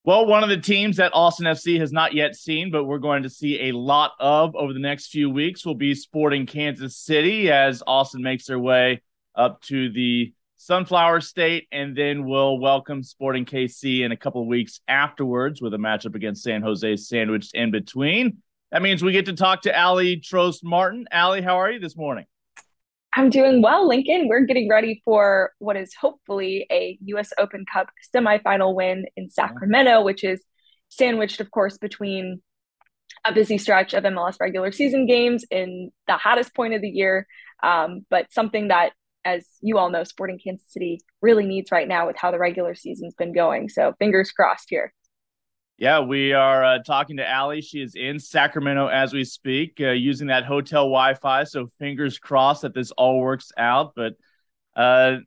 Well, one of the teams that Austin FC has not yet seen, but we're going to see a lot of over the next few weeks will be Sporting Kansas City as Austin makes their way up to the Sunflower State, and then we'll welcome Sporting KC in a couple of weeks afterwards with a matchup against San Jose sandwiched in between. That means we get to talk to Aly Trost Martin. Aly, how are you this morning? I'm doing well, Lincoln. We're getting ready for what is hopefully a US Open Cup semifinal win in Yeah. Sacramento, which is sandwiched, of course, between a busy stretch of MLS regular season games in the hottest point of the year. But something that, as you all know, Sporting Kansas City really needs right now with how the regular season's been going. So fingers crossed here. Yeah, we are talking to Aly. She is in Sacramento as we speak, using that hotel Wi-Fi. So fingers crossed that this all works out. But uh,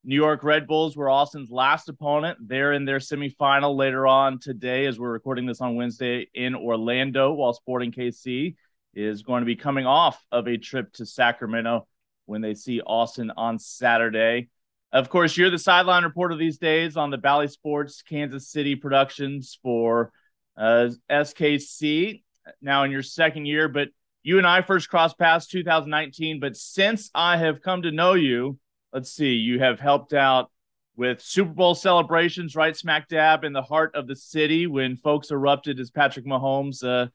New York Red Bulls were Austin's last opponent. They're in their semifinal later on today, as we're recording this on Wednesday in Orlando, while Sporting KC is going to be coming off of a trip to Sacramento when they see Austin on Saturday. Of course, you're the sideline reporter these days on the Bally Sports Kansas City productions for SKC, now in your second year. But you and I first crossed paths 2019. But since I have come to know you, let's see, you have helped out with Super Bowl celebrations right smack dab in the heart of the city when folks erupted as Patrick Mahomes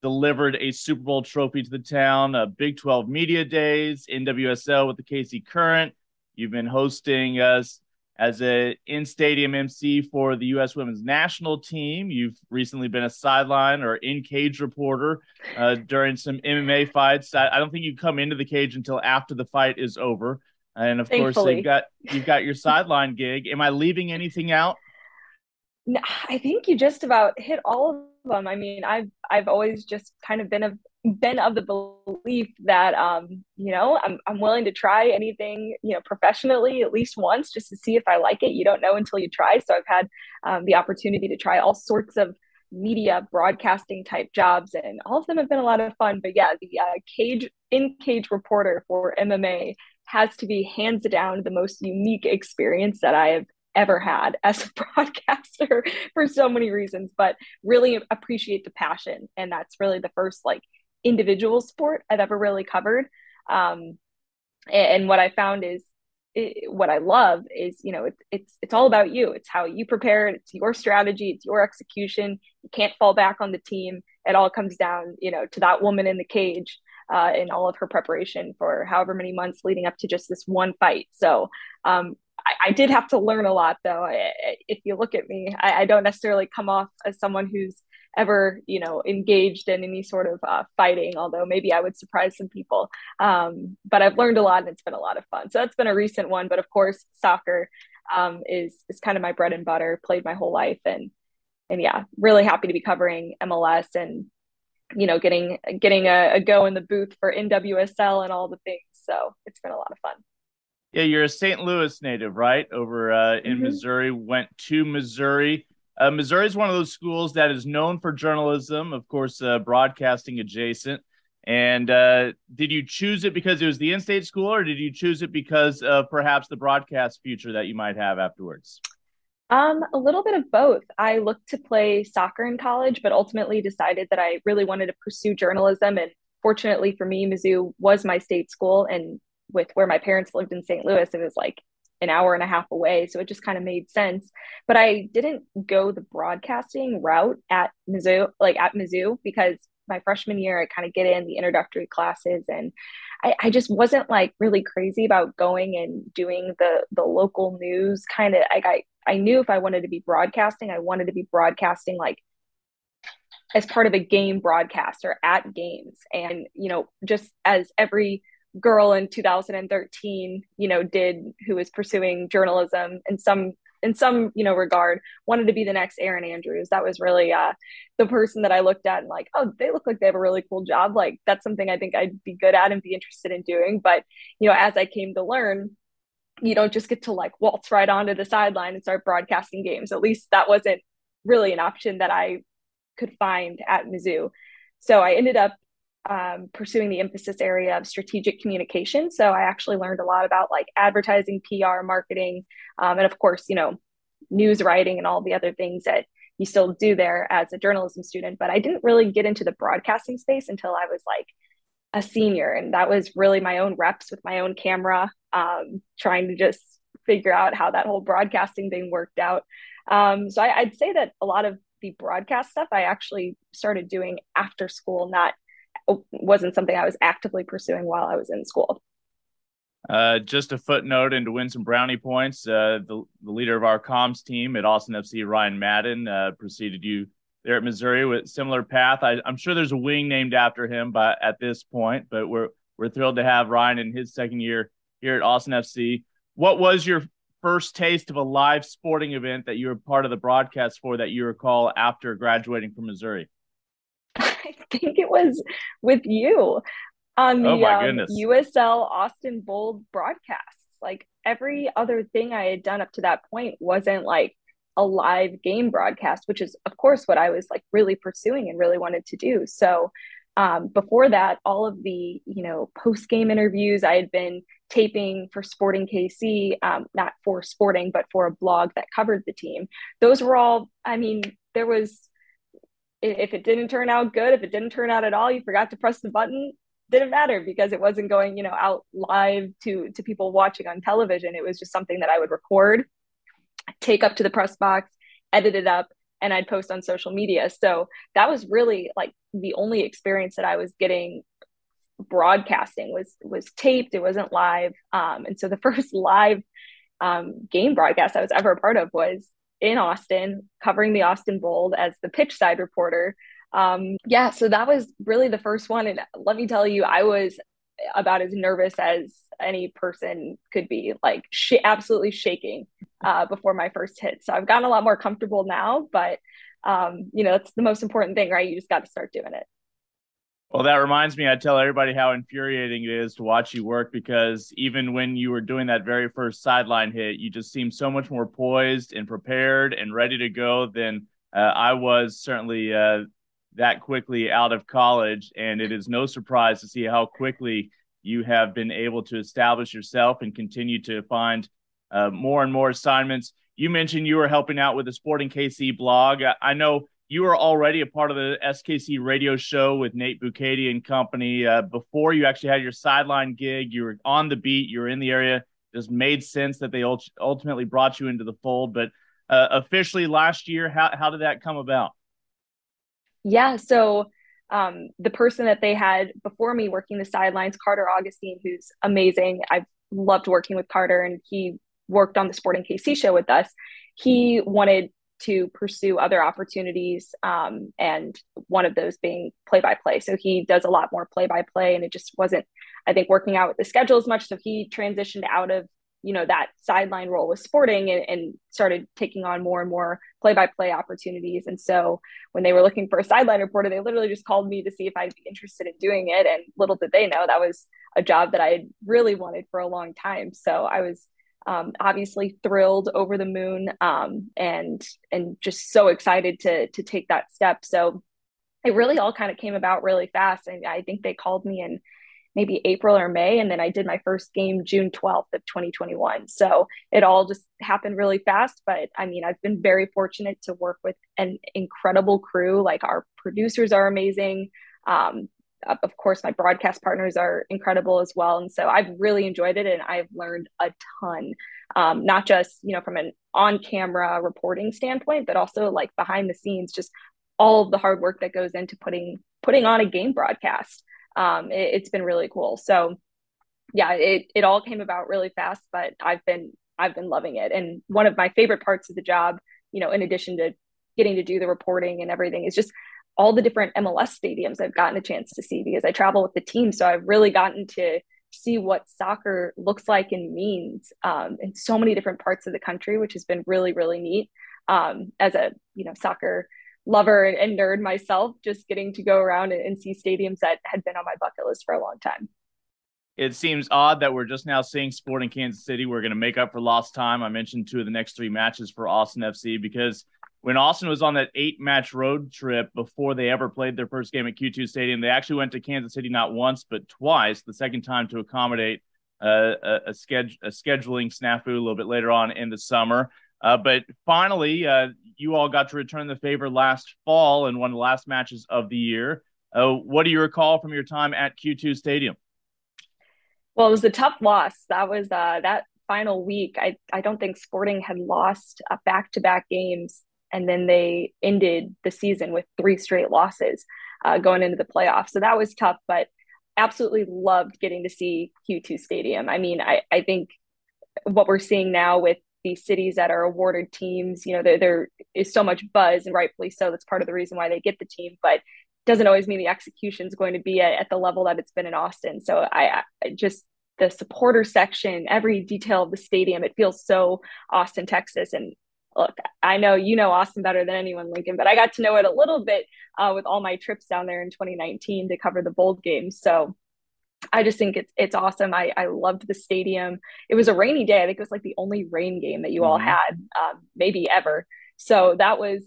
delivered a Super Bowl trophy to the town, Big 12 Media Days, NWSL with the KC Current. You've been hosting us as a in-stadium MC for the U.S. Women's National Team. You've recently been a sideline or in-cage reporter during some MMA fights. I don't think you come into the cage until after the fight is over. And of course, Thankfully, you've got your sideline gig. Am I leaving anything out? I think you just about hit all of them. I mean, I've always just kind of been of the belief that I'm willing to try anything, professionally at least once just to see if I like it. You don't know until you try. So I've had the opportunity to try all sorts of media broadcasting type jobs, and all of them have been a lot of fun. But yeah, the cage reporter for MMA has to be hands down the most unique experience that I have ever had as a broadcaster for so many reasons, but really appreciate the passion. And that's really the first like individual sport I've ever really covered. Um, and what I found is what I love is, it's all about you. It's how you prepare it. It's your strategy. It's your execution. You can't fall back on the team. It all comes down, to that woman in the cage in all of her preparation for however many months leading up to just this one fight. So I did have to learn a lot, though. If you look at me, I don't necessarily come off as someone who's ever, engaged in any sort of fighting, although maybe I would surprise some people. But I've learned a lot and it's been a lot of fun. So that's been a recent one. But of course, soccer is kind of my bread and butter, played my whole life. And yeah, really happy to be covering MLS and, getting a go in the booth for NWSL and all the things. So it's been a lot of fun. Yeah, you're a St. Louis native, right? Over in Mm-hmm. Missouri, went to Missouri. Missouri is one of those schools that is known for journalism, of course, broadcasting adjacent. And did you choose it because it was the in-state school, or did you choose it because of perhaps the broadcast future that you might have afterwards? A little bit of both. I looked to play soccer in college, but ultimately decided that I really wanted to pursue journalism. And fortunately for me, Mizzou was my state school. And with where my parents lived in St. Louis, it was like an hour and a half away. So it just kind of made sense. But I didn't go the broadcasting route at Mizzou, because my freshman year, I kind of get in the introductory classes and I just wasn't like really crazy about going and doing the local news kind of. I knew if I wanted to be broadcasting, I wanted to be broadcasting like as part of a game broadcast or at games. And, just as every girl in 2013, did, who was pursuing journalism in some regard, wanted to be the next Aaron Andrews. That was really the person that I looked at and like, oh, they look like they have a really cool job. Like that's something I think I'd be good at and be interested in doing. But as I came to learn, you don't just get to like waltz right onto the sideline and start broadcasting games. At least that wasn't really an option that I could find at Mizzou. So I ended up pursuing the emphasis area of strategic communication. So I actually learned a lot about like advertising, PR, marketing, and of course, news writing and all the other things that you still do there as a journalism student. But I didn't really get into the broadcasting space until I was like a senior. And that was really my own reps with my own camera, trying to just figure out how that whole broadcasting thing worked out. So I'd say that a lot of the broadcast stuff I actually started doing after school, not wasn't something I was actively pursuing while I was in school. Just a footnote, and to win some brownie points, the leader of our comms team at Austin FC, Ryan Madden, preceded you there at Missouri with similar path. I'm sure there's a wing named after him at this point, but we're thrilled to have Ryan in his second year here at Austin FC. What was your first taste of a live sporting event that you were part of the broadcast for that you recall after graduating from Missouri? I think it was with you on Oh the my goodness. USL Austin Bold broadcasts. Like every other thing I had done up to that point wasn't like a live game broadcast, which is of course what I was like really pursuing and really wanted to do. So before that, all of the post game interviews I had been taping for Sporting KC, not for Sporting, but for a blog that covered the team. Those were all. I mean, there was. If it didn't turn out good, if it didn't turn out at all, you forgot to press the button, didn't matter because it wasn't going, out live to people watching on television. It was just something that I would record, take up to the press box, edit it up, and I'd post on social media. So that was really like the only experience that I was getting broadcasting was taped. It wasn't live. And so the first live game broadcast I was ever a part of was in Austin, covering the Austin Bold as the pitch side reporter. Yeah, so that was really the first one. And let me tell you, I was about as nervous as any person could be, like absolutely shaking before my first hit. So I've gotten a lot more comfortable now, but it's the most important thing, right? You just got to start doing it. Well, that reminds me, I tell everybody how infuriating it is to watch you work because even when you were doing that very first sideline hit, you just seemed so much more poised and prepared and ready to go than I was certainly that quickly out of college. And it is no surprise to see how quickly you have been able to establish yourself and continue to find more and more assignments. You mentioned you were helping out with the Sporting KC blog. I know you were already a part of the SKC radio show with Nate Bucati and company. Before you actually had your sideline gig, you were on the beat, you were in the area. It just made sense that they ultimately brought you into the fold. But officially last year, how did that come about? Yeah, so the person that they had before me working the sidelines, Carter Augustine, who's amazing. I've loved working with Carter, and he worked on the Sporting KC show with us. He wanted to pursue other opportunities, and one of those being play-by-play. So he does a lot more play-by-play, and it just wasn't, I think, working out with the schedule as much. So he transitioned out of that sideline role with Sporting and started taking on more and more play-by-play opportunities. And so when they were looking for a sideline reporter, they literally just called me to see if I'd be interested in doing it. And little did they know that was a job that I had really wanted for a long time. So I was obviously thrilled, over the moon, and just so excited to take that step. So it really all kind of came about really fast. And I think they called me in maybe April or May, and then I did my first game June 12th of 2021. So it all just happened really fast. But I mean, I've been very fortunate to work with an incredible crew. Like, our producers are amazing. Of course, my broadcast partners are incredible as well. And so I've really enjoyed it, and I've learned a ton, not just, from an on-camera reporting standpoint, but also like behind the scenes, just all of the hard work that goes into putting on a game broadcast. It's been really cool. So yeah, it all came about really fast, but I've been loving it. And one of my favorite parts of the job, in addition to getting to do the reporting and everything, is just all the different MLS stadiums I've gotten a chance to see, because I travel with the team. So I've really gotten to see what soccer looks like and means in so many different parts of the country, which has been really, really neat. As a, soccer lover and nerd myself, just getting to go around and see stadiums that had been on my bucket list for a long time. It seems odd that we're just now seeing Sporting Kansas City. We're going to make up for lost time. I mentioned 2 of the next 3 matches for Austin FC, because when Austin was on that 8-match road trip before they ever played their first game at Q2 Stadium, they actually went to Kansas City not once, but twice, the second time to accommodate a scheduling snafu a little bit later on in the summer. But finally, you all got to return the favor last fall in one of the last matches of the year. What do you recall from your time at Q2 Stadium? Well, it was a tough loss. That was that final week. I don't think Sporting had lost back-to-back games, and then they ended the season with three straight losses going into the playoffs. So that was tough, but absolutely loved getting to see Q2 Stadium. I mean, I think what we're seeing now with these cities that are awarded teams, there is so much buzz, and rightfully so. That's part of the reason why they get the team, but doesn't always mean the execution is going to be at the level that it's been in Austin. So I just the supporter section, every detail of the stadium, it feels so Austin, Texas. And look, I know you know Austin better than anyone, Lincoln, but I got to know it a little bit with all my trips down there in 2019 to cover the Bold games. So I just think it's awesome. I loved the stadium. It was a rainy day. I think it was like the only rain game that you all Mm-hmm. had, maybe ever. So that was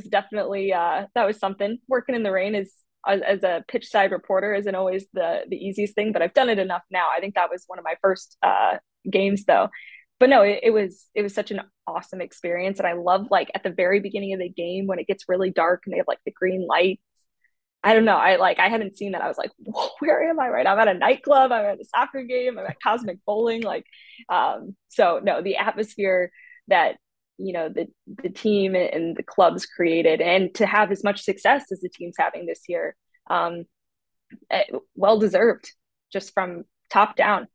definitely that was something. Working in the rain is as a pitch side reporter isn't always the easiest thing, but I've done it enough now. I think that was one of my first games though. But no, it was such an awesome experience, and I love like at the very beginning of the game when it gets really dark and they have like the green light. I don't know. I hadn't seen that. I was like, whoa, where am I right now? I'm at a nightclub. I'm at a soccer game. I'm at Cosmic Bowling. So no, the atmosphere that the team and the clubs created, and to have as much success as the team's having this year, um, well deserved, just from top down.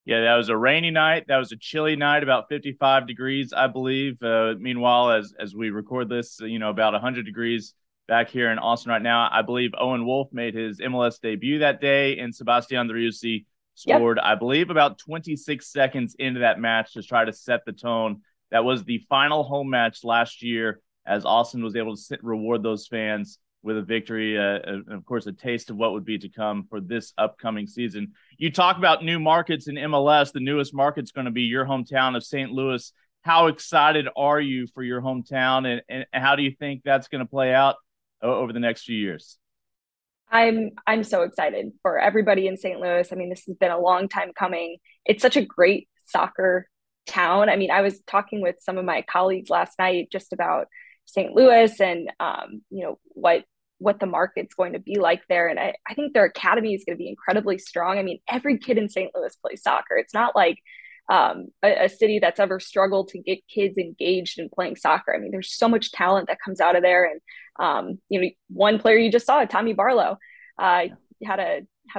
Yeah, that was a rainy night. That was a chilly night, about 55 degrees, I believe. Meanwhile, as we record this, about 100 degrees back here in Austin right now. I believe Owen Wolf made his MLS debut that day, and Sebastian Driussi Yep. scored, I believe, about 26 seconds into that match to try to set the tone. That was the final home match last year, as Austin was able to reward those fans with a victory, and of course, a taste of what would be to come for this upcoming season. You talk about new markets in MLS. The newest market's going to be your hometown of St. Louis. How excited are you for your hometown, and how do you think that's going to play out over the next few years? I'm so excited for everybody in St. Louis. I mean, this has been a long time coming. It's such a great soccer town. I mean, I was talking with some of my colleagues last night just about St. Louis and what the market's going to be like there. And I think their academy is going to be incredibly strong. I mean, every kid in St. Louis plays soccer. It's not like a city that's ever struggled to get kids engaged in playing soccer. I mean, there's so much talent that comes out of there. And one player you just saw, Tommy Barlow, uh, had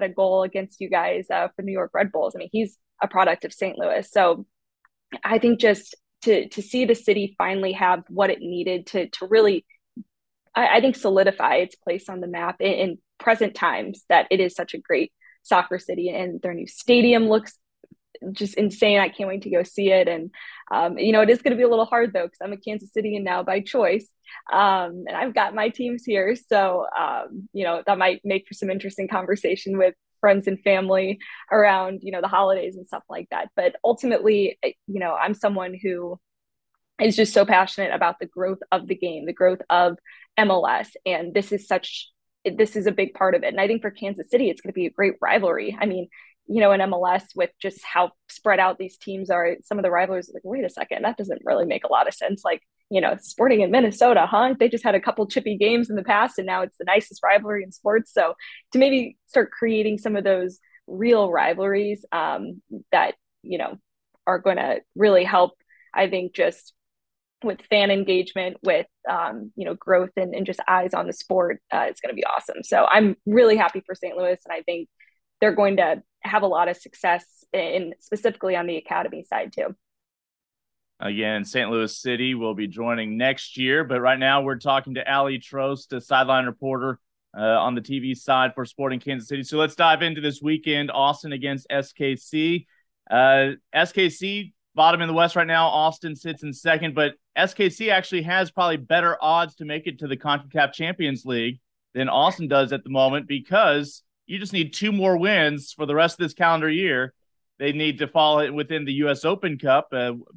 a goal against you guys for New York Red Bulls. I mean, he's a product of St. Louis. So I think just to see the city finally have what it needed to really, I think, solidify its place on the map in present times, that it is such a great soccer city, and their new stadium looks just insane. I can't wait to go see it. And it is going to be a little hard though, because I'm a Kansas Citian now by choice, and I've got my teams here. So that might make for some interesting conversation with friends and family around the holidays and stuff like that. But ultimately, I'm someone who is just so passionate about the growth of the game, the growth of MLS, and this is a big part of it. And I think for Kansas City, it's going to be a great rivalry. I mean, in MLS, with just how spread out these teams are, some of the rivalries are like, wait a second, that doesn't really make a lot of sense. Like, Sporting in Minnesota, huh? They just had a couple chippy games in the past, and now it's the nicest rivalry in sports. So to maybe start creating some of those real rivalries that, are going to really help, I think, just with fan engagement, with growth and just eyes on the sport, it's going to be awesome. So I'm really happy for St. Louis, and I think they're going to have a lot of success in specifically on the academy side too. Again, St. Louis City will be joining next year, but right now we're talking to Aly Trost, a sideline reporter on the TV side for Sporting Kansas City. So let's dive into this weekend. Austin against SKC. SKC bottom in the West right now. Austin sits in second, but SKC actually has probably better odds to make it to the CONCACAF Champions League than Austin does at the moment, because you just need two more wins for the rest of this calendar year. They need to fall within the U.S. Open Cup.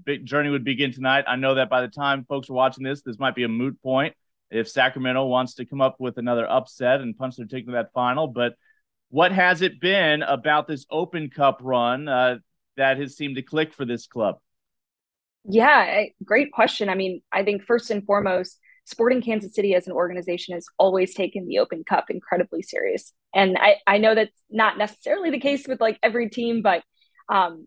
Big journey would begin tonight. I know that by the time folks are watching this might be a moot point if Sacramento wants to come up with another upset and punch their ticket to that final. But what has it been about this Open Cup run that has seemed to click for this club? Yeah, great question. I mean, I think first and foremost, Sporting Kansas City as an organization has always taken the Open Cup incredibly serious. And I know that's not necessarily the case with like every team, but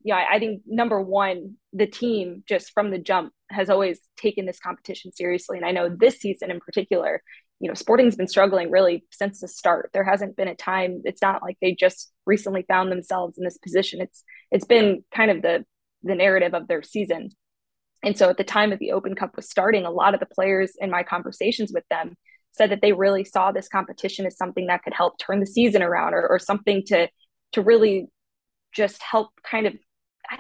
yeah, I think number one, the team just from the jump has always taken this competition seriously. And I know this season in particular, Sporting's been struggling really since the start. There hasn't been a time, it's not like they just recently found themselves in this position. It's been kind of the narrative of their season. And so at the time that the Open Cup was starting, a lot of the players in my conversations with them said that they really saw this competition as something that could help turn the season around, or something to really just help kind of,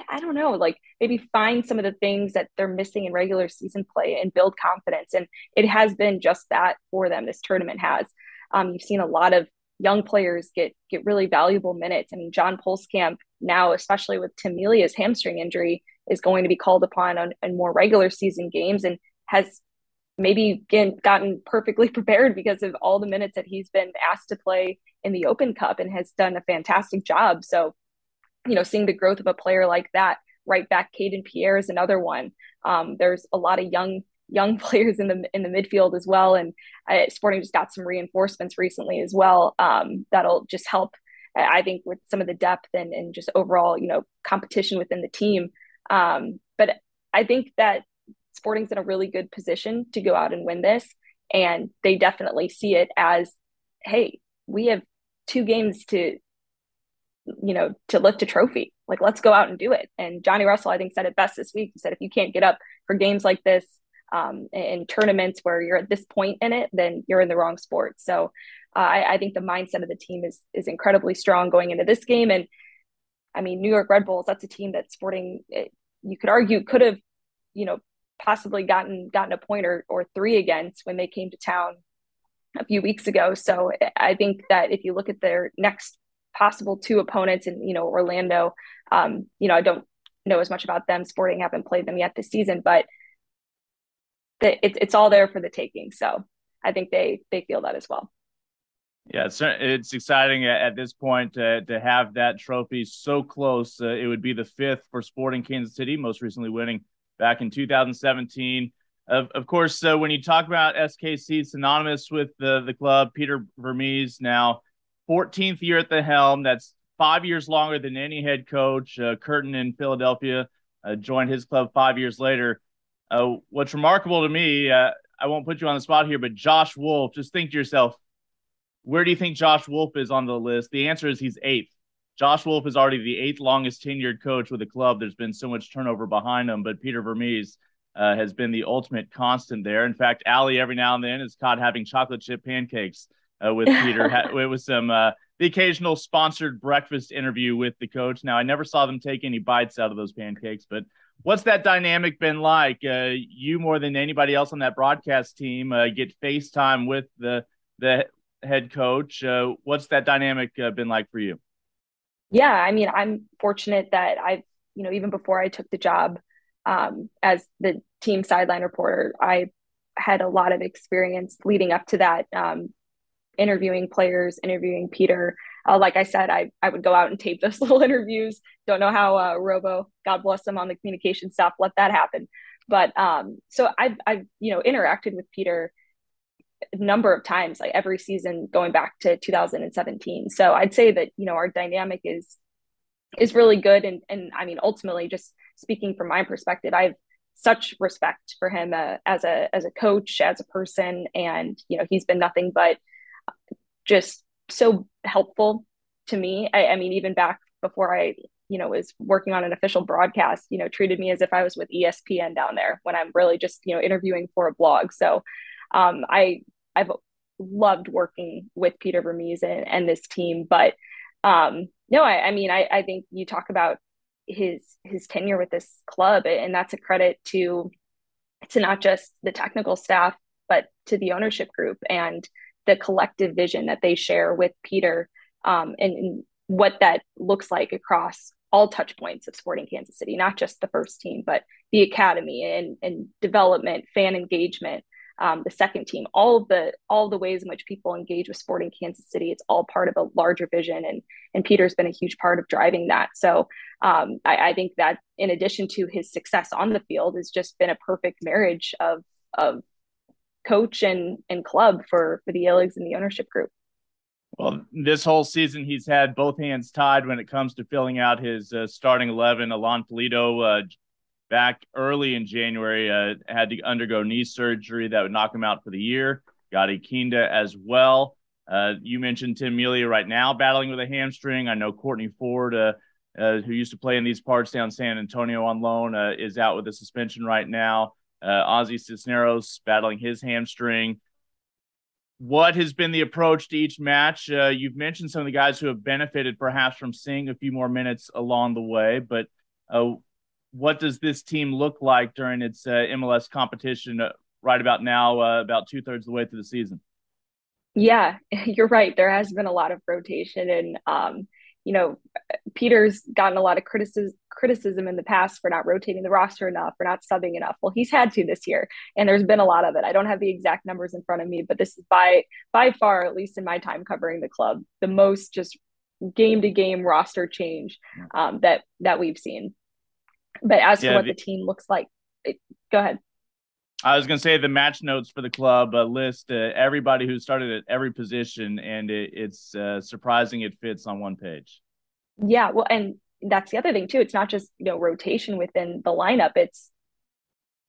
I don't know, like maybe find some of the things that they're missing in regular season play and build confidence. And it has been just that for them. This tournament has. You've seen a lot of young players get really valuable minutes. I mean, John Polskamp now, especially with Tim Melia's hamstring injury, is going to be called upon on more regular season games, and has maybe gotten perfectly prepared because of all the minutes that he's been asked to play in the Open Cup, and has done a fantastic job. So, seeing the growth of a player like that, right back, Caden Pierre is another one. There's a lot of young players in the midfield as well, and Sporting just got some reinforcements recently as well. That'll just help, I think, with some of the depth and just overall, competition within the team. But I think that Sporting's in a really good position to go out and win this, and they definitely see it as, hey, we have 2 games to lift a trophy. Like, let's go out and do it. And Johnny Russell, I think, said it best this week. He said, if you can't get up for games like this, in tournaments where you're at this point in it, then you're in the wrong sport. So I think the mindset of the team is incredibly strong going into this game. And I mean, New York Red Bulls, that's a team that Sporting, you could argue, could have, possibly gotten a point or 3 against when they came to town a few weeks ago. So I think that if you look at their next possible 2 opponents in, Orlando, I don't know as much about them. Sporting haven't played them yet this season, but it's all there for the taking. So I think they feel that as well. Yeah, it's exciting at this point to have that trophy so close. It would be the 5th for Sporting Kansas City, most recently winning back in 2017. Of course, when you talk about SKC, synonymous with the club, Peter Vermes now 14th year at the helm. That's 5 years longer than any head coach. Curtin in Philadelphia joined his club 5 years later. What's remarkable to me, I won't put you on the spot here, but Josh Wolf, just think to yourself, where do you think Josh Wolf is on the list? The answer is he's 8th. Josh Wolf is already the 8th longest tenured coach with the club. There's been so much turnover behind him, but Peter Vermes has been the ultimate constant there. In fact, Aly every now and then is caught having chocolate chip pancakes with Peter. It was some the occasional sponsored breakfast interview with the coach. Now, I never saw them take any bites out of those pancakes, but what's that dynamic been like? You more than anybody else on that broadcast team get FaceTime with the head coach. What's that dynamic been like for you? Yeah, I mean, I'm fortunate that I've, even before I took the job as the team sideline reporter, I had a lot of experience leading up to that, interviewing players, interviewing Peter. Like I said, I would go out and tape those little interviews. Don't know how Robo, God bless him, on the communication stuff, let that happen. But so I've interacted with Peter a number of times, like every season going back to 2017. So I'd say that, our dynamic is really good. And I mean, ultimately, just speaking from my perspective, I have such respect for him as a coach, as a person. And, he's been nothing but just so helpful to me. I mean, even back before I, was working on an official broadcast, treated me as if I was with ESPN down there when I'm really just, interviewing for a blog. So I've loved working with Peter Vermes and this team. But no, I mean, I think you talk about his tenure with this club, and that's a credit to not just the technical staff, but to the ownership group and the collective vision that they share with Peter, and what that looks like across all touch points of Sporting Kansas City, not just the first team, but the academy and development, fan engagement. the second team, all the ways in which people engage with Sporting Kansas City. It's all part of a larger vision, and Peter's been a huge part of driving that. So I think that in addition to his success on the field, has just been a perfect marriage of coach and club for the A-Leagues and the ownership group. Well, this whole season, he's had both hands tied when it comes to filling out his starting 11. Alon Polito, back early in January, had to undergo knee surgery that would knock him out for the year. Gadi Kinda as well. You mentioned Tim Melia right now battling with a hamstring. I know Courtney Ford, who used to play in these parts down San Antonio on loan, is out with a suspension right now. Ozzy Cisneros battling his hamstring. What has been the approach to each match? You've mentioned some of the guys who have benefited perhaps from seeing a few more minutes along the way, but what does this team look like during its MLS competition right about now, about 2/3 of the way through the season? Yeah, you're right. There has been a lot of rotation, and Peter's gotten a lot of criticism in the past for not rotating the roster enough, for not subbing enough. Well, he's had to this year, and there's been a lot of it. I don't have the exact numbers in front of me, but this is by far, at least in my time covering the club, the most just game to game roster change that we've seen. But as for what the team looks like, go ahead. I was going to say the match notes for the club list everybody who started at every position, and it's surprising it fits on one page. Yeah, well, and that's the other thing too. It's not just rotation within the lineup. It's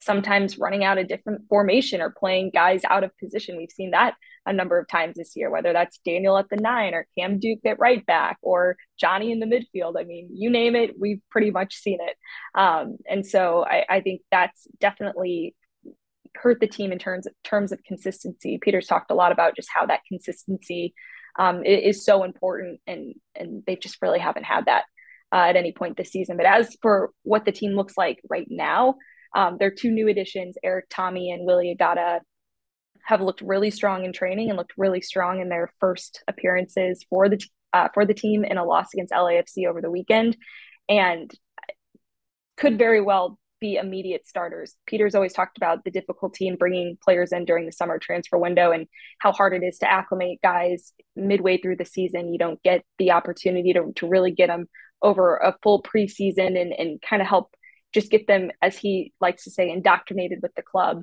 sometimes running out a different formation or playing guys out of position. We've seen that a number of times this year, whether that's Daniel at the 9 or Cam Duke at right back or Johnny in the midfield. I mean, you name it, we've pretty much seen it. And so I think that's definitely hurt the team in terms of consistency. Peter's talked a lot about just how that consistency is so important, and they just really haven't had that at any point this season. But as for what the team looks like right now, their two new additions, Eric Tommy and Willie Agata, have looked really strong in training and looked really strong in their first appearances for the team in a loss against LAFC over the weekend, and could very well be immediate starters. Peter's always talked about the difficulty in bringing players in during the summer transfer window and how hard it is to acclimate guys midway through the season. You don't get the opportunity to really get them over a full preseason and kind of help just get them, as he likes to say, indoctrinated with the club.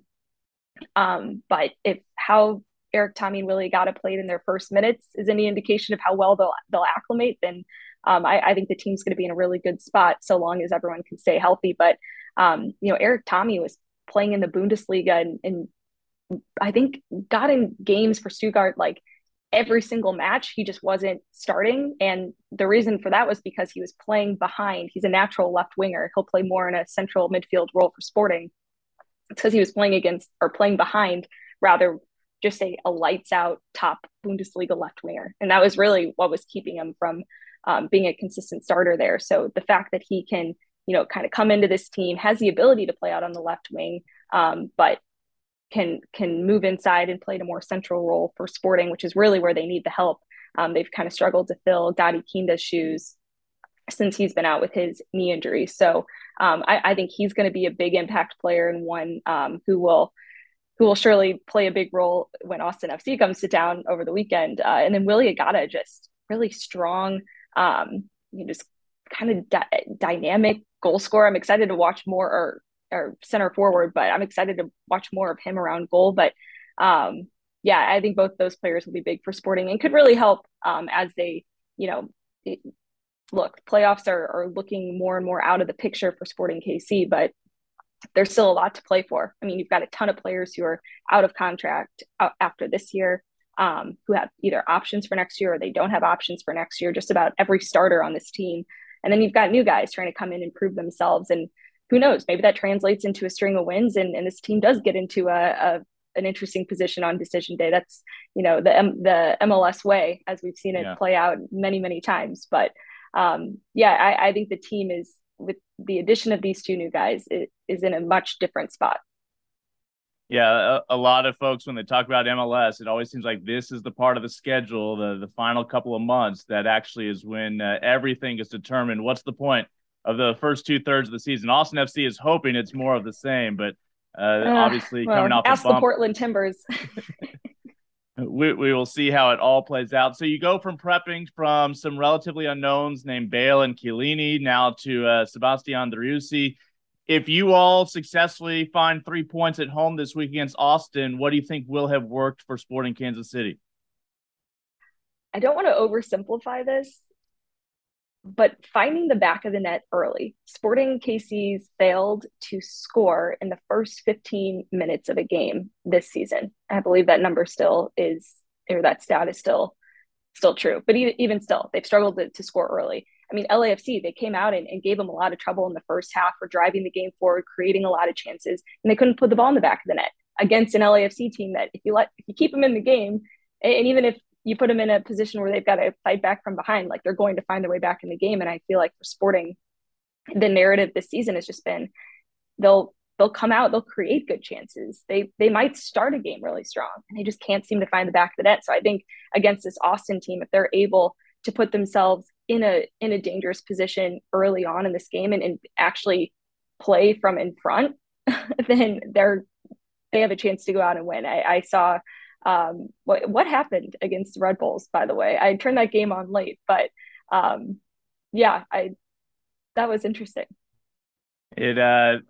But if how Eric Tommy and Willie Agata played in their first minutes is any indication of how well they'll acclimate, then I think the team's going to be in a really good spot so long as everyone can stay healthy. But Eric Tommy was playing in the Bundesliga and I think got in games for Stuttgart like every single match. He just wasn't starting, and the reason for that was because he was playing behind. He's a natural left winger. He'll play more in a central midfield role for Sporting. It's because he was playing behind rather just a lights out top Bundesliga left winger, and that was really what was keeping him from being a consistent starter there. So the fact that he can kind of come into this team, has the ability to play out on the left wing, but can move inside and play a more central role for Sporting, which is really where they need the help. They've kind of struggled to fill Gadi Kinda's shoes since he's been out with his knee injury. So I think he's going to be a big impact player and one who will surely play a big role when Austin FC comes to town over the weekend. And then Willie Agata, just really strong, just kind of dynamic goal scorer. I'm excited to watch more, or center forward, but I'm excited to watch more of him around goal. But I think both those players will be big for Sporting and could really help as they, look, playoffs are looking more and more out of the picture for Sporting KC, but there's still a lot to play for. I mean, you've got a ton of players who are out of contract after this year, who have either options for next year or they don't have options for next year, just about every starter on this team. And then you've got new guys trying to come in and prove themselves. And who knows, maybe that translates into a string of wins and this team does get into an interesting position on decision day. That's, the MLS way, as we've seen it play out many, many times. But I think the team is, with the addition of these two new guys, is in a much different spot. Yeah, a lot of folks, when they talk about MLS, it always seems like this is the part of the schedule, the final couple of months, that actually is when everything is determined. What's the point of the first 2/3 of the season? Austin FC is hoping it's more of the same, but Obviously, coming Well, off a ask the bump. Portland Timbers. We will see how it all plays out. So you go from prepping from some relatively unknowns named Bale and Chiellini now to Sebastian Driussi. If you all successfully find 3 points at home this week against Austin, what do you think will have worked for Sporting Kansas City? I don't want to oversimplify this, but finding the back of the net early. Sporting KC's failed to score in the first 15 minutes of a game this season. I believe that number still is, or that stat is still true. But even still, they've struggled to score early. I mean, LAFC, they came out and gave them a lot of trouble in the first half for driving the game forward, creating a lot of chances, and they couldn't put the ball in the back of the net against an LAFC team that if you keep them in the game, and even if you put them in a position where they've got to fight back from behind, like they're going to find their way back in the game. And I feel like for Sporting, the narrative this season has just been they'll come out, they'll create good chances. They might start a game really strong and they just can't seem to find the back of the net. So I think against this Austin team, if they're able to put themselves in a dangerous position early on in this game and actually play from in front, then they have a chance to go out and win. I saw what happened against the Red Bulls, by the way. I turned that game on late, but yeah, that was interesting.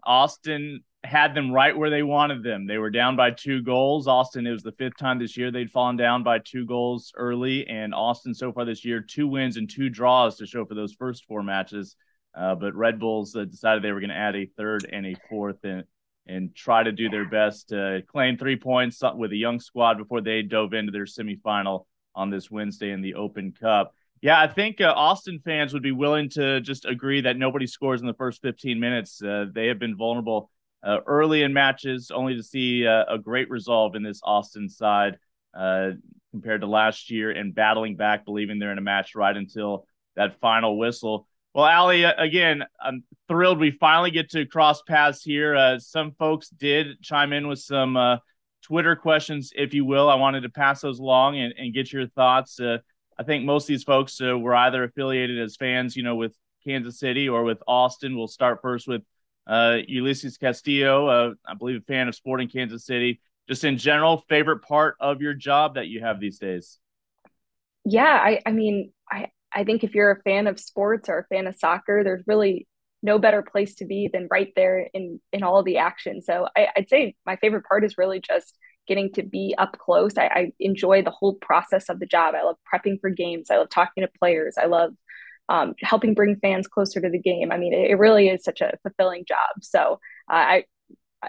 Austin had them right where they wanted them. They were down by 2 goals. Austin, it was the 5th time this year they'd fallen down by 2 goals early, and Austin so far this year 2 wins and 2 draws to show for those first 4 matches. But Red Bulls decided they were going to add a 3rd and a 4th and try to do their best to claim 3 points with a young squad before they dove into their semifinal on this Wednesday in the Open Cup. Yeah, I think Austin fans would be willing to just agree that nobody scores in the first 15 minutes. They have been vulnerable early in matches, only to see a great resolve in this Austin side compared to last year and battling back, believing they're in a match right until that final whistle. Well, Aly, again, I'm thrilled we finally get to cross paths here. Some folks did chime in with some Twitter questions, if you will. I wanted to pass those along and get your thoughts. I think most of these folks were either affiliated as fans, with Kansas City or with Austin. We'll start first with Ulysses Castillo, I believe a fan of Sporting Kansas City. Just in general, favorite part of your job that you have these days? Yeah, I mean, I think if you're a fan of sports or a fan of soccer, there's really no better place to be than right there in all of the action. So I'd say my favorite part is really just getting to be up close. I enjoy the whole process of the job. I love prepping for games. I love talking to players. I love helping bring fans closer to the game. I mean, it really is such a fulfilling job. So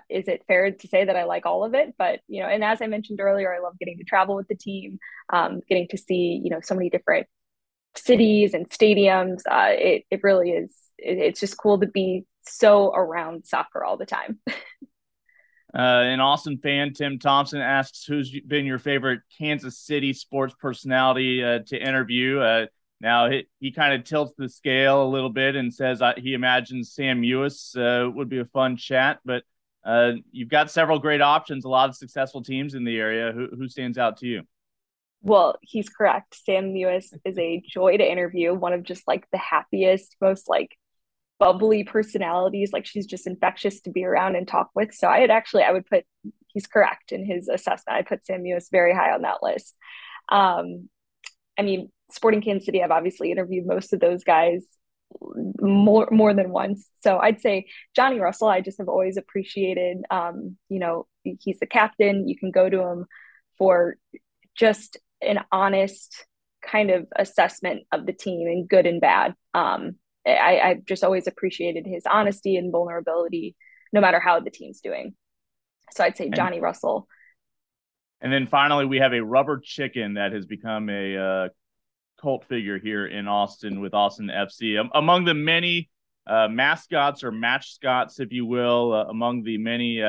is it fair to say that I like all of it? But, and as I mentioned earlier, I love getting to travel with the team, getting to see, so many different cities and stadiums. It really is. It's just cool to be so around soccer all the time. An Austin fan, Tim Thompson, asks who's been your favorite Kansas City sports personality to interview. Now, he kind of tilts the scale a little bit and says he imagines Sam Mewis would be a fun chat, but you've got several great options, a lot of successful teams in the area. Who stands out to you? Well, he's correct. Sam Mewis is a joy to interview, one of just like the happiest, most like bubbly personalities. Like she's just infectious to be around and talk with. So I would put, he's correct in his assessment. I put Sam Mewis very high on that list. I mean, Sporting Kansas City, I've obviously interviewed most of those guys more than once. So I'd say Johnny Russell, I just have always appreciated. He's the captain. You can go to him for just an honest kind of assessment of the team in good and bad. I've just always appreciated his honesty and vulnerability, no matter how the team's doing. So I'd say Johnny Russell. And then finally, we have a rubber chicken that has become a cult figure here in Austin with Austin FC. Among the many mascots or match scots, if you will, among the many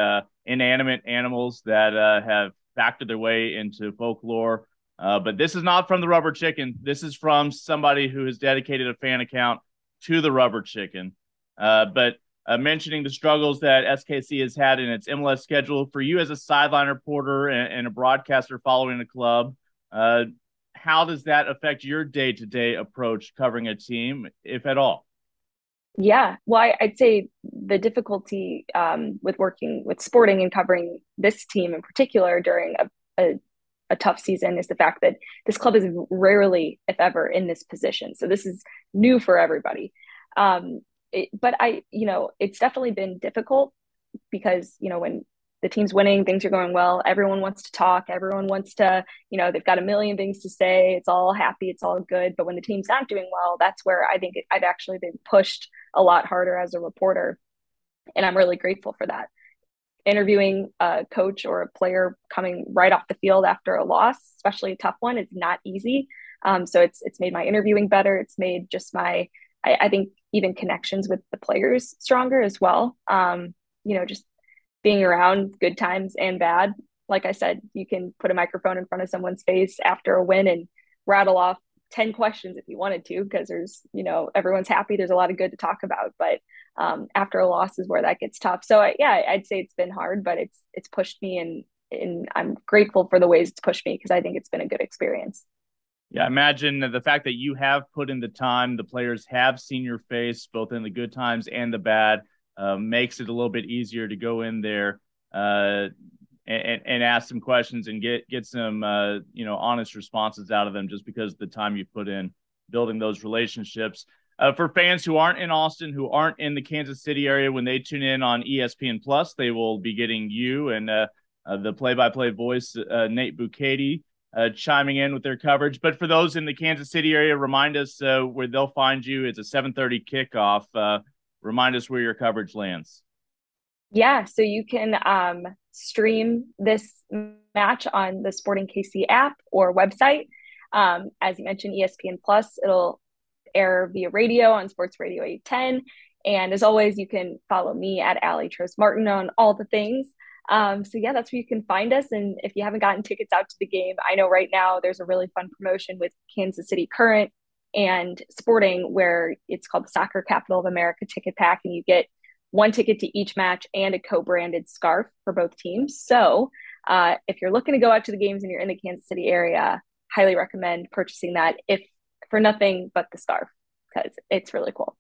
inanimate animals that have factored their way into folklore. But this is not from the rubber chicken. This is from somebody who has dedicated a fan account to the rubber chicken. But mentioning the struggles that SKC has had in its MLS schedule, for you as a sideline reporter and a broadcaster following the club, how does that affect your day-to-day approach covering a team, if at all? Yeah, well, I'd say the difficulty with working with Sporting and covering this team in particular during a tough season is the fact that this club is rarely, if ever, in this position. So this is new for everybody. But it's definitely been difficult because, when the team's winning, things are going well, everyone wants to talk, everyone wants to, they've got a million things to say, it's all happy, it's all good. But when the team's not doing well, that's where I think I've actually been pushed a lot harder as a reporter. And I'm really grateful for that. Interviewing a coach or a player coming right off the field after a loss, especially a tough one, is not easy. So it's made my interviewing better. It's made just I think even connections with the players stronger as well. Just being around good times and bad. Like I said, you can put a microphone in front of someone's face after a win and rattle off 10 questions if you wanted to, because everyone's happy. There's a lot of good to talk about, but after a loss is where that gets tough. So I'd say it's been hard, but it's pushed me, and I'm grateful for the ways it's pushed me because I think it's been a good experience. Yeah, imagine the fact that you have put in the time, the players have seen your face, both in the good times and the bad, makes it a little bit easier to go in there and ask some questions and get some honest responses out of them, just because of the time you put in building those relationships. For fans who aren't in Austin, who aren't in the Kansas City area, when they tune in on ESPN Plus, they will be getting you and the play-by-play voice, Nate Bukaty, chiming in with their coverage. But for those in the Kansas City area, remind us where they'll find you. It's a 7:30 kickoff. Remind us where your coverage lands. Yeah, so you can stream this match on the Sporting KC app or website. As you mentioned, ESPN Plus, it'll air via radio on Sports Radio 810. And as always, you can follow me at Aly Trost Martin on all the things. So yeah, that's where you can find us. And if you haven't gotten tickets out to the game, I know right now there's a really fun promotion with Kansas City Current and Sporting, where it's called the Soccer Capital of America Ticket Pack, and you get one ticket to each match and a co-branded scarf for both teams. So if you're looking to go out to the games and you're in the Kansas City area, highly recommend purchasing that, if for nothing but the scarf, because it's really cool.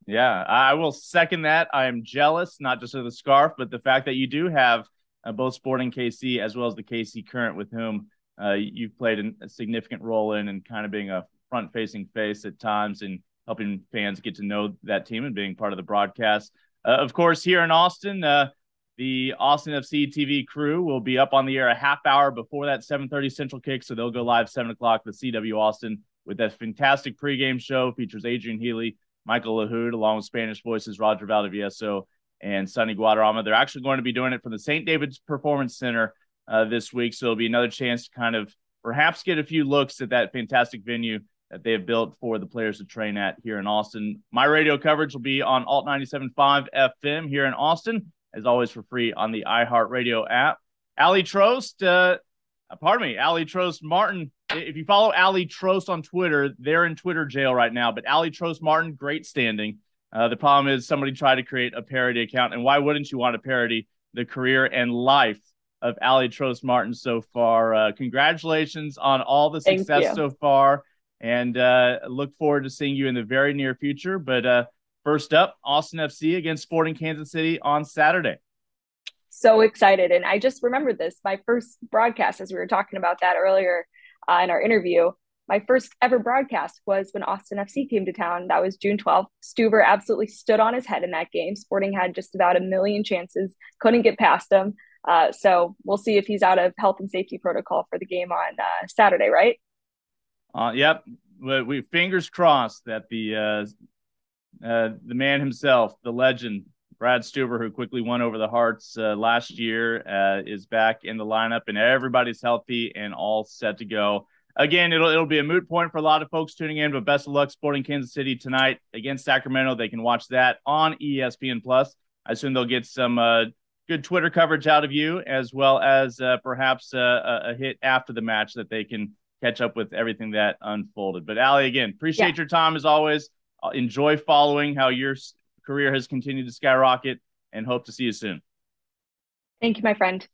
Yeah, I will second that. I am jealous, not just of the scarf, but the fact that you do have both Sporting KC as well as the KC Current, with whom you've played a significant role in, and kind of being a front-facing face at times and helping fans get to know that team and being part of the broadcast. Of course, here in Austin, the Austin FC TV crew will be up on the air a half hour before that 7:30 Central kick, so they'll go live 7 o'clock with CW Austin with that fantastic pregame show. Features Adrian Healy, Michael Lahoud, along with Spanish voices Roger Valdivieso and Sonny Guadarrama. They're actually going to be doing it from the St. David's Performance Center this week, so it'll be another chance to kind of perhaps get a few looks at that fantastic venue that they have built for the players to train at here in Austin. My radio coverage will be on Alt 97.5 FM here in Austin, as always for free on the iHeartRadio app. Aly Trost, Aly Trost Martin. If you follow Aly Trost on Twitter, they're in Twitter jail right now. But Aly Trost Martin, great standing. The problem is somebody tried to create a parody account, and why wouldn't you want to parody the career and life of Aly Trost Martin so far? Congratulations on all the success so far, and look forward to seeing you in the very near future. But first up, Austin FC against Sporting Kansas City on Saturday. So excited. And I just remembered this, my first broadcast, as we were talking about that earlier in our interview, my first ever broadcast was when Austin FC came to town. That was June 12th. Stuver absolutely stood on his head in that game. Sporting had just about a million chances, couldn't get past him. So we'll see if he's out of health and safety protocol for the game on Saturday, right? Yep. We fingers crossed that the man himself, the legend, Brad Stuver, who quickly won over the Hearts last year, is back in the lineup, and everybody's healthy and all set to go. Again, it'll be a moot point for a lot of folks tuning in, but best of luck Sporting Kansas City tonight against Sacramento. They can watch that on ESPN Plus. I assume they'll get some good Twitter coverage out of you, as well as perhaps a hit after the match that they can catch up with everything that unfolded. But Aly, again, appreciate your time as always. Enjoy following how your career has continued to skyrocket, and hope to see you soon. Thank you, my friend.